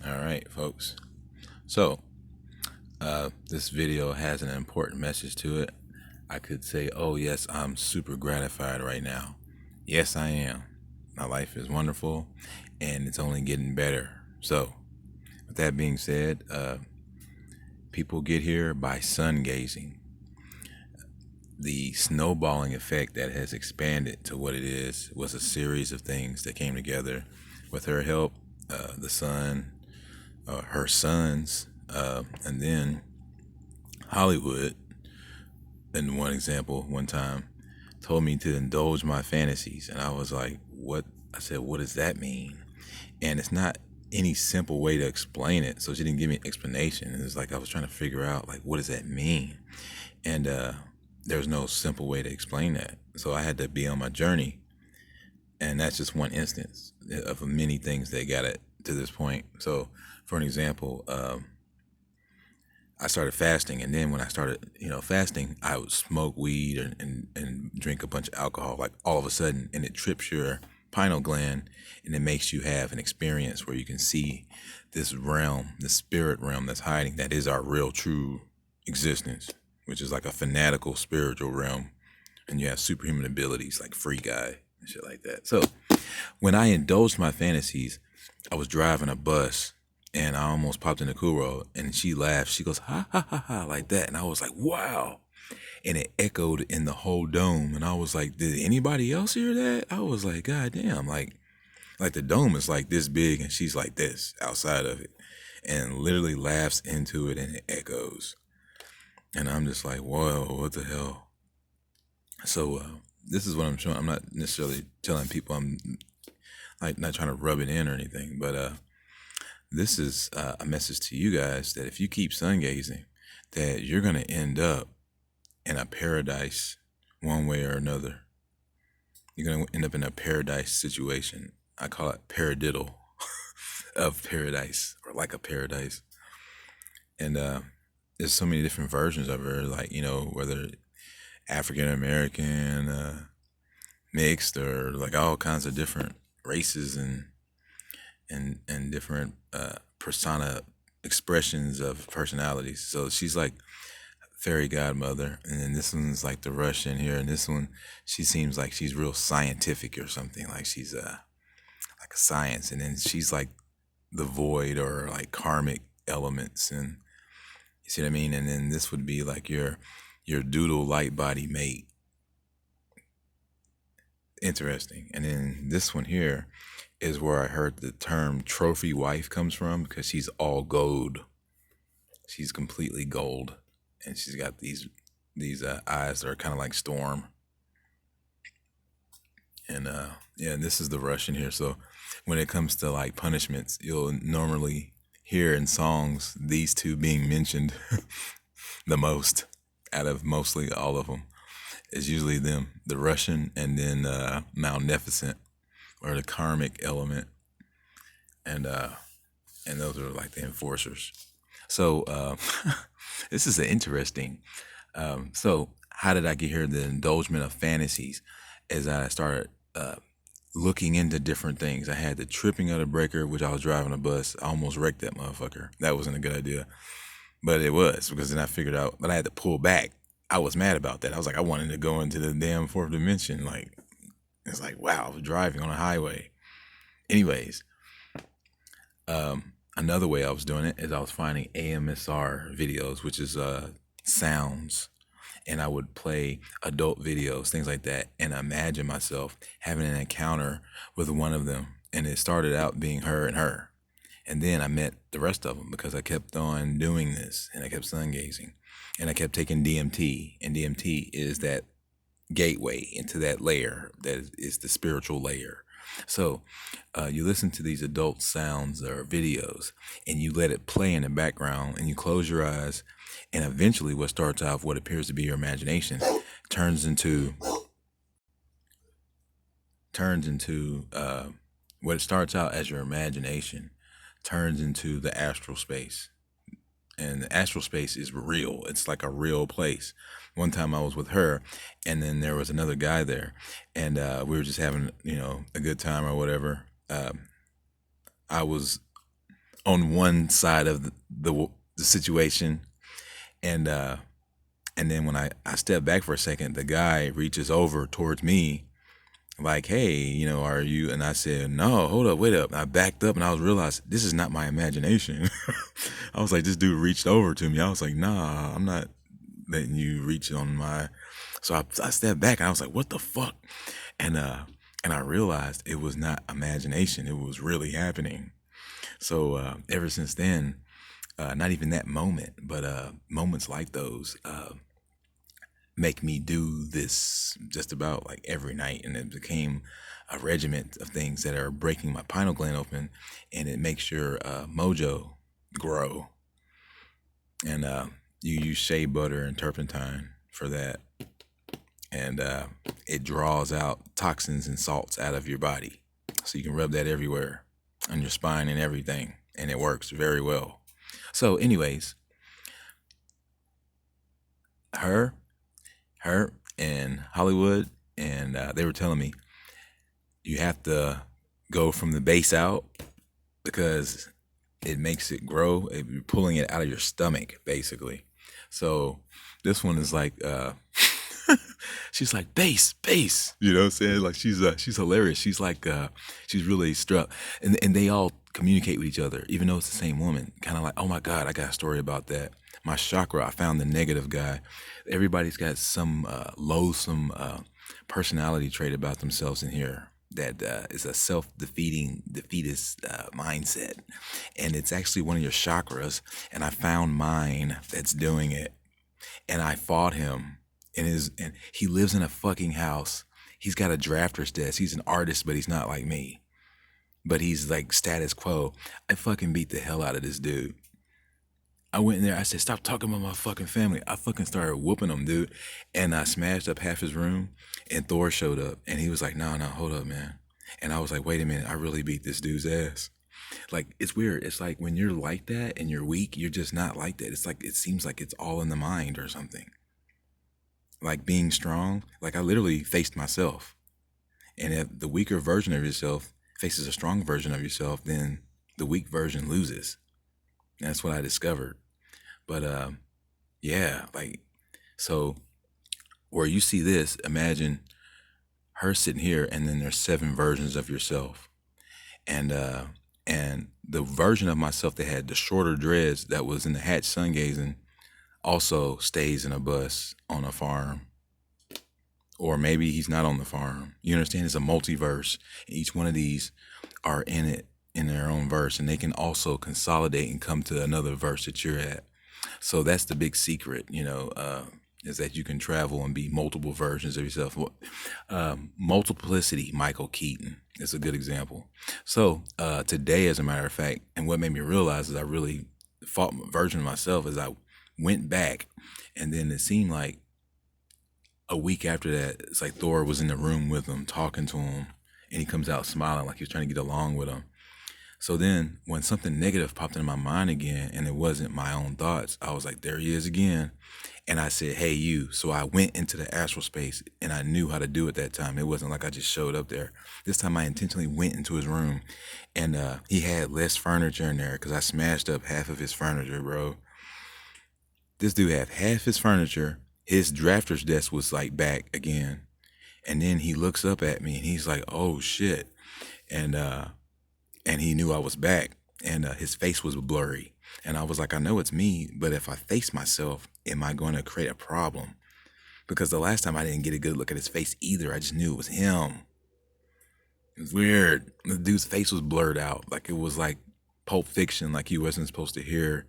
All right, folks. So, this video has an important message to it. I could say, oh, yes, I'm super gratified right now. Yes, I am. My life is wonderful and it's only getting better. So, with that being said, people get here by sun gazing. The snowballing effect that has expanded to what it is was a series of things that came together with her help, the sun, her sons, and then Hollywood, in one example, one time, told me to indulge my fantasies. And I was like, what? I said, what does that mean? And it's not any simple way to explain it. So she didn't give me an explanation. It's like I was trying to figure out, like, what does that mean? And there's no simple way to explain that. So I had to be on my journey. And that's just one instance of many things that got it to this point. So, for an example, I started fasting, and then when I started, fasting, I would smoke weed and drink a bunch of alcohol, like all of a sudden, and it trips your pineal gland, and it makes you have an experience where you can see this realm, the spirit realm that's hiding, that is our real, true existence, which is like a fanatical spiritual realm, and you have superhuman abilities like Free Guy and shit like that. So when I indulged my fantasies, I was driving a bus and I almost popped in the cool road, and she laughed. She goes, ha ha ha ha, like that. And I was like, wow. And it echoed in the whole dome. And I was like, did anybody else hear that? I was like, God damn, like the dome is like this big and she's like this outside of it. And literally laughs into it and it echoes. And I'm just like, whoa, what the hell? So this is what I'm showing. I'm not necessarily telling people, I'm like not trying to rub it in or anything, but this is a message to you guys that if you keep sun gazing, that you're going to end up in a paradise one way or another. You're going to end up in a paradise situation. I call it paradiddle of paradise, or like a paradise. And there's so many different versions of her, like, whether African American, mixed, or like all kinds of different races and different persona expressions of personalities. So she's like fairy godmother, and then this one's like the Russian here, and this one, she seems like she's real scientific or something, like she's like a science, and then she's like the void or like karmic elements, and you see what I mean. And then this would be like your doodle light body mate. Interesting. And then this one here is where I heard the term trophy wife comes from, because she's all gold. She's completely gold, and she's got these eyes that are kind of like storm. And yeah, this is the Russian here. So when it comes to like punishments, you'll normally hear in songs these two being mentioned the most out of mostly all of them. It's usually them, the Russian, and then Malneficent, or the karmic element, and those are like the enforcers. So this is an interesting. So how did I get here? The indulgement of fantasies, as I started looking into different things. I had the tripping of the breaker, which I was driving a bus. I almost wrecked that motherfucker. That wasn't a good idea, but it was, because then I figured out. But I had to pull back. I was mad about that. I was like, I wanted to go into the damn fourth dimension. Like, it's like, wow, I was driving on a highway. Anyways, another way I was doing it is I was finding AMSR videos, which is sounds, and I would play adult videos, things like that, and imagine myself having an encounter with one of them. And it started out being her and her. And then I met the rest of them because I kept on doing this, and I kept sun gazing, and I kept taking DMT. And DMT is that gateway into that layer that is the spiritual layer. So you listen to these adult sounds or videos, and you let it play in the background, and you close your eyes, and eventually what starts off what appears to be your imagination turns into what starts out as your imagination turns into the astral space. And the astral space is real. It's like a real place. One time I was with her, and then there was another guy there, and we were just having, a good time or whatever. I was on one side of the situation, and and then when I step back for a second, the guy reaches over towards me like, hey, are you? And I said, no, hold up, wait up. And I backed up and I was realized this is not my imagination. I was like, this dude reached over to me. I was like, nah, I'm not letting you reach on my. So I stepped back and I was like, what the fuck? And I realized it was not imagination. It was really happening. So ever since then, not even that moment, but moments like those make me do this just about like every night, and it became a regiment of things that are breaking my pineal gland open, and it makes your mojo grow. And you use shea butter and turpentine for that, and it draws out toxins and salts out of your body, so you can rub that everywhere on your spine and everything, and it works very well. So anyways, her her in Hollywood, and they were telling me you have to go from the base out because it makes it grow. You're pulling it out of your stomach, basically. So this one is like, she's like bass. You know what I'm saying? Like she's hilarious. She's like, she's really struck, and they all communicate with each other, even though it's the same woman. Kind of like, oh my god, I got a story about that. My chakra, I found the negative guy. Everybody's got some loathsome personality trait about themselves in here that is a self-defeating defeatist mindset, and it's actually one of your chakras, and I found mine that's doing it, and I fought him, and he lives in a fucking house. He's got a drafter's desk. He's an artist, but he's not like me, but he's like status quo. I fucking beat the hell out of this dude. I went in there. I said, "Stop talking about my fucking family." I fucking started whooping him, dude. And I smashed up half his room. And Thor showed up, and he was like, "No, no, hold up, man." And I was like, "Wait a minute, I really beat this dude's ass." Like, it's weird. It's like when you're like that and you're weak, you're just not like that. It's like it seems like it's all in the mind or something. Like being strong. Like I literally faced myself. And if the weaker version of yourself faces a strong version of yourself, then the weak version loses. And that's what I discovered. But yeah, like, so where you see this, imagine her sitting here, and then there's 7 versions of yourself, and the version of myself that had the shorter dreads that was in the hatch sun gazing also stays in a bus on a farm, or maybe he's not on the farm. You understand? It's a multiverse. Each one of these are in it in their own verse, and they can also consolidate and come to another verse that you're at. So that's the big secret, is that you can travel and be multiple versions of yourself. Multiplicity, Michael Keaton is a good example. So today, as a matter of fact, and what made me realize is I really fought a version of myself as I went back, and then it seemed like a week after that, it's like Thor was in the room with him, talking to him, and he comes out smiling like he was trying to get along with him. So then when something negative popped into my mind again, and it wasn't my own thoughts, I was like, there he is again. And I said, hey, you. So I went into the astral space, and I knew how to do it that time. It wasn't like I just showed up there. This time I intentionally went into his room, and he had less furniture in there because I smashed up half of his furniture, bro. This dude had half his furniture. His drafter's desk was like back again. And then he looks up at me, and he's like, oh shit. And he knew I was back, and his face was blurry. And I was like, I know it's me, but if I face myself, am I going to create a problem? Because the last time I didn't get a good look at his face either. I just knew it was him. It was weird. The dude's face was blurred out. Like it was like Pulp Fiction, like you wasn't supposed to hear.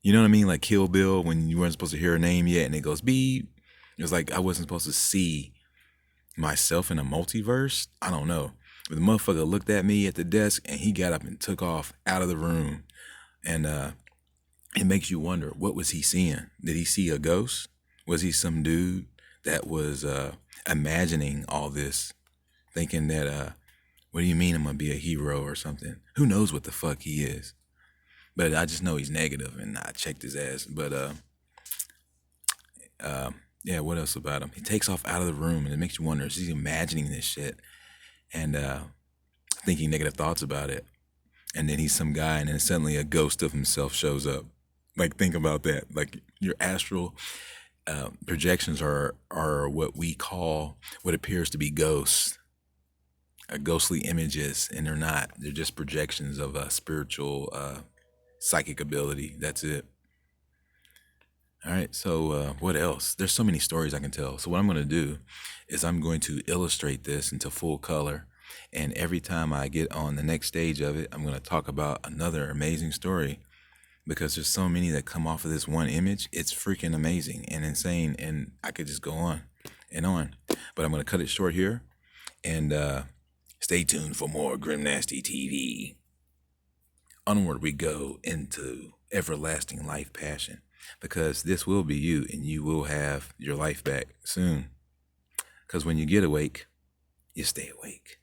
You know what I mean? Like Kill Bill, when you weren't supposed to hear a name yet, and it goes beep. It was like I wasn't supposed to see myself in a multiverse. I don't know. But the motherfucker looked at me at the desk, and he got up and took off out of the room. And it makes you wonder, what was he seeing? Did he see a ghost? Was he some dude that was imagining all this, thinking that, what do you mean I'm going to be a hero or something? Who knows what the fuck he is? But I just know he's negative, and I checked his ass. But yeah, what else about him? He takes off out of the room, and it makes you wonder, is he imagining this shit and thinking negative thoughts about it? and then he's some guy, and then suddenly a ghost of himself shows up. Like, think about that. Like, your astral projections are what we call what appears to be ghosts, ghostly images, and they're not. They're just projections of a spiritual, psychic ability. That's it. All right. So, what else? There's so many stories I can tell. So, what I'm going to do is I'm going to illustrate this into full color. And every time I get on the next stage of it, I'm going to talk about another amazing story, because there's so many that come off of this one image. It's freaking amazing and insane. And I could just go on and on. But I'm going to cut it short here. And stay tuned for more Grim Nasty TV. Onward we go into everlasting life passion, because this will be you, and you will have your life back soon. Because when you get awake, you stay awake.